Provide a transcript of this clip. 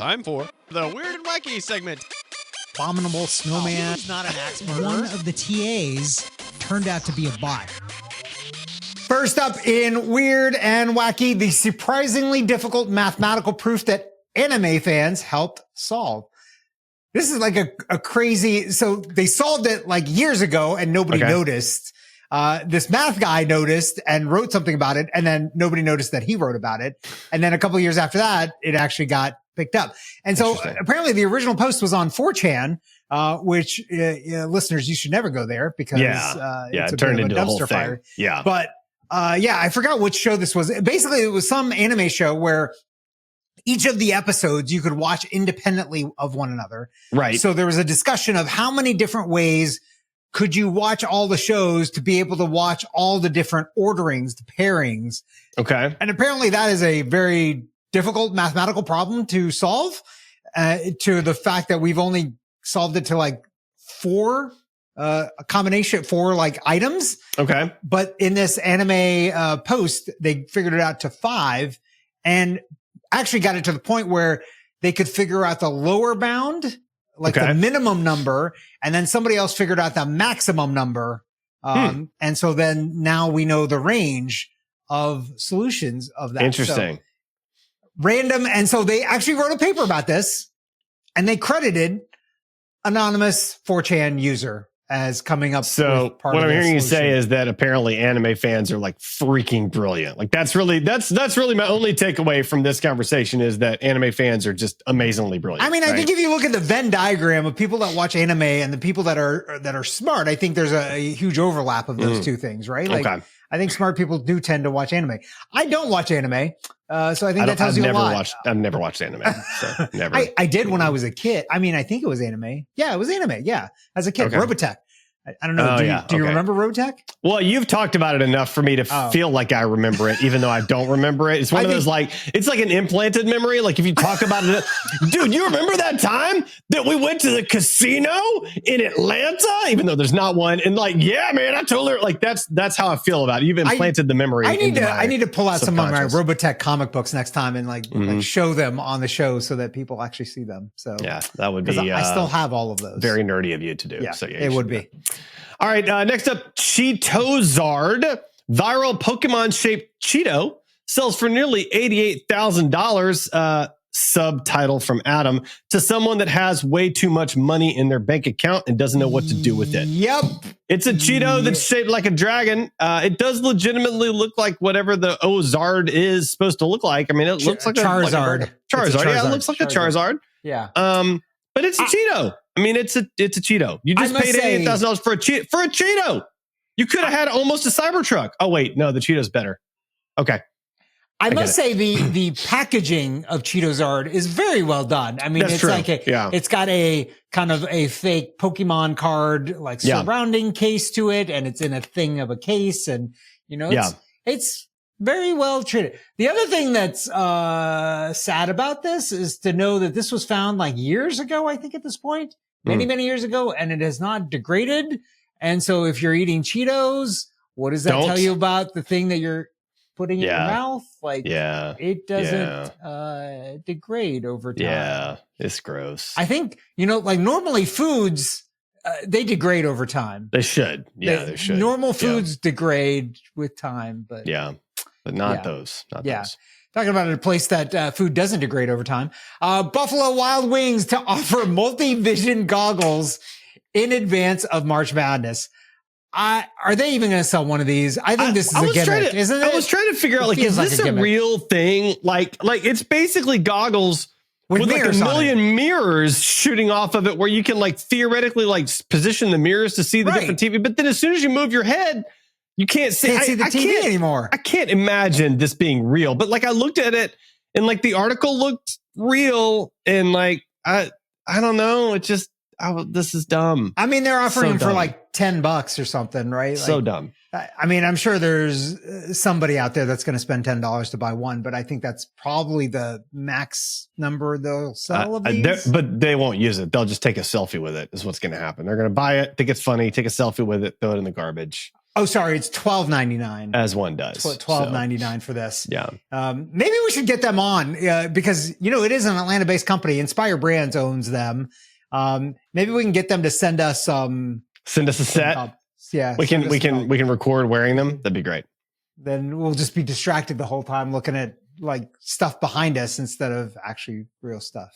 Time for the Weird and Wacky segment. Abominable snowman. He's not an axe murderer. One of the TAs turned out to be a bot. First up in Weird and Wacky, the surprisingly difficult mathematical proof that anime fans helped solve. This is like a crazy, so they solved it like years ago and nobody noticed. This math guy noticed and wrote something about it, and then nobody noticed that he wrote about it. And then a couple of years after that, it actually got picked up. And so apparently the original post was on 4chan, which listeners, you should never go there because it's a turned bit of into a a whole dumpster thing. fire. Yeah. But I forgot which show this was. Basically, it was some anime show where each of the episodes you could watch independently of one another. Right. So there was a discussion of how many different ways could you watch all the shows to be able to watch all the different orderings, the pairings. Okay. And apparently that is a very difficult mathematical problem to solve, to the fact that we've only solved it to like a combination, 4 like items. Okay. But in this anime post, they figured it out to 5 and actually got it to the point where they could figure out the lower bound, like the minimum number, and then somebody else figured out the maximum number. And so then now we know the range of solutions of that. Interesting. So, random. And so they actually wrote a paper about this and they credited anonymous 4chan user as coming up. So with part what of I'm the hearing you solution. say is that apparently anime fans are like freaking brilliant. Like that's really my only takeaway from this conversation is that anime fans are just amazingly brilliant. I mean, I think if you look at the Venn diagram of people that watch anime and the people that are smart, I think there's a huge overlap of those two things, right? Like, I think smart people do tend to watch anime. I don't watch anime, so I think that tells you a lot. I've never watched anime, so never. I did when I was a kid. I mean, I think it was anime. Yeah, it was anime. Yeah, as a kid, Robotech. I don't know. Do you remember Robotech? Well, you've talked about it enough for me to feel like I remember it, even though I don't remember it. It's one of those like, it's like an implanted memory. Like if you talk about it, dude, you remember that time that we went to the casino in Atlanta, even though there's not one. And like, yeah, man, I told her like, that's how I feel about it. You've implanted the memory. I need to pull out some of my Robotech comic books next time and like show them on the show so that people actually see them. So yeah, that would be, I still have all of those. Very nerdy of you to do. Yeah, so, it would be. All right, next up, Cheetozard, viral Pokemon-shaped Cheeto, sells for nearly $88,000, subtitle from Adam, to someone that has way too much money in their bank account and doesn't know what to do with it. Yep. It's a Cheeto that's shaped like a dragon. It does legitimately look like whatever the Ozard is supposed to look like. I mean, it looks like Charizard. Charizard. Yeah, it looks like a Charizard. Yeah. But it's a Cheeto. I mean, it's a Cheeto. You just paid $88,000 for a Cheeto. You could have had almost a Cybertruck. Oh wait, no, the Cheeto's better. Okay. I must say the packaging of Cheetozard is very well done. I mean, it's like it's got a kind of a fake Pokemon card like surrounding case to it, and it's in a thing of a case, and you know, it's very well treated. The other thing that's sad about this is to know that this was found like years ago, I think at this point, many years ago, and it has not degraded. And so if you're eating Cheetos, what does that tell you about the thing that you're putting in your mouth? Like, it doesn't degrade over time. Yeah, it's gross. I think, like normally foods, they degrade over time. They should. Yeah, they should. Normal foods degrade with time, but but not those. Not those. Talking about a place that food doesn't degrade over time. Buffalo Wild Wings to offer multi-vision goggles in advance of March Madness. Are they even going to sell one of these? I think this is a gimmick, isn't it? I was trying to figure out, like, is this a real thing? Like it's basically goggles with like a million mirrors shooting off of it, where you can like theoretically like position the mirrors to see the different TV. But then as soon as you move your head, you can't see the TV anymore. I can't imagine this being real. But like I looked at it and like the article looked real, and like I don't know. It just this is dumb. I mean, they're offering for like $10 or something, right? So like, dumb. I mean, I'm sure there's somebody out there that's going to spend $10 to buy one, but I think that's probably the max number they'll sell of these. But they won't use it. They'll just take a selfie with it is what's going to happen. They're going to buy it, think it's funny, take a selfie with it, throw it in the garbage. Oh, sorry, it's $12.99. As one does. $12.99 for this. Yeah. Maybe we should get them on because it is an Atlanta-based company. Inspire Brands owns them. Maybe we can get them to send us a set. Yeah, we can record wearing them. That'd be great. Then we'll just be distracted the whole time looking at like stuff behind us instead of actually real stuff.